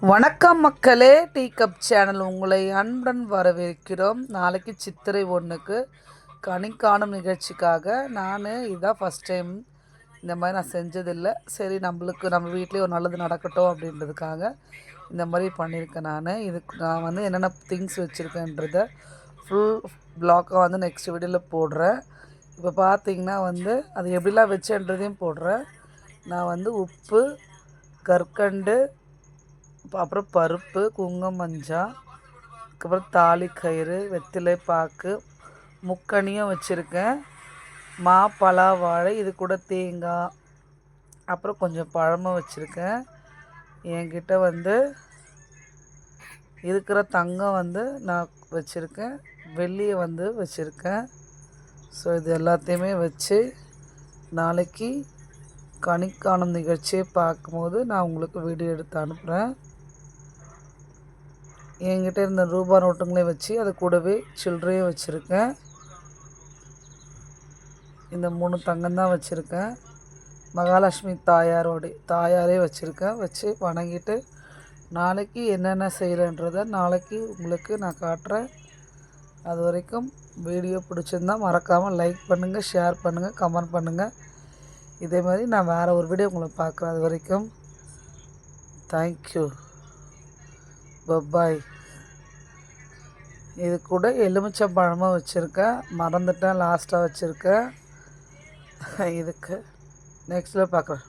வணக்கம் மக்களே, tea cup channel உங்களை அன்புடன் வரவேற்கிறோம். நாளைக்கு சித்திரை 1க்கு கனி காணும் நிகழ்ச்சிக்காக இதான் ஃபஸ்ட் டைம் இந்த மாதிரி நான் செஞ்சதில்லை. சரி, நம்ம வீட்லேயே ஒரு நல்லது நடக்கட்டும் அப்படின்றதுக்காக இந்த மாதிரி பண்ணியிருக்கேன். இதுக்கு நான் என்னென்ன திங்ஸ் வச்சுருக்கேன்றத ஃபுல் பிளாக்காக நெக்ஸ்ட் வீடியோவில் போடுறேன். இப்போ பார்த்தீங்கன்னா அது எப்படிலாம் வச்சேன்றதையும் போடுறேன். நான் உப்பு, கற்கண்டு, அப்புறம் பருப்பு, குங்குமம், மஞ்சள், அதுக்கப்புறம் தாலி கயிறு, வெற்றிலை பாக்கு, முக்கனியும் வச்சுருக்கேன். பலா, வாழை, இது கூட தேங்காய், அப்புறம் கொஞ்சம் பழமும் வச்சுருக்கேன். என்கிட்ட இருக்கிற தங்கம் நான் வச்சுருக்கேன், வெள்ளியை வச்சுருக்கேன். ஸோ இது எல்லாத்தையுமே வச்சு நாளைக்கு கனி காணும் நிகழ்ச்சியை பார்க்கும்போது நான் உங்களுக்கு வீடியோ எடுத்து அனுப்புகிறேன். என்கிட்ட இருந்த ரூபா நோட்டுங்களையும் வச்சு அது கூடவே சில்லறையும் வச்சுருக்கேன். இந்த 3 தங்கம் தான் வச்சுருக்கேன். மகாலட்சுமி தாயாரே வச்சுருக்கேன். வச்சு வணங்கிட்டு நாளைக்கு என்னென்ன செய்கிறேன்றதை நாளைக்கு உங்களுக்கு நான் காட்டுறேன். அது வரைக்கும் வீடியோ பிடிச்சிருந்தால் மறக்காமல் லைக் பண்ணுங்கள், ஷேர் பண்ணுங்கள், கமெண்ட் பண்ணுங்கள். இதே மாதிரி நான் வேறு ஒரு வீடியோ உங்களை பார்க்குறேன். அது வரைக்கும் தேங்க்யூ, பப்பாய். இது கூட எலுமிச்சம்பழமும் வச்சுருக்கேன், மறந்துட்டேன், லாஸ்ட்டாக வச்சுருக்கேன். இதுக்கு நெக்ஸ்ட்டில் பார்க்குறேன்.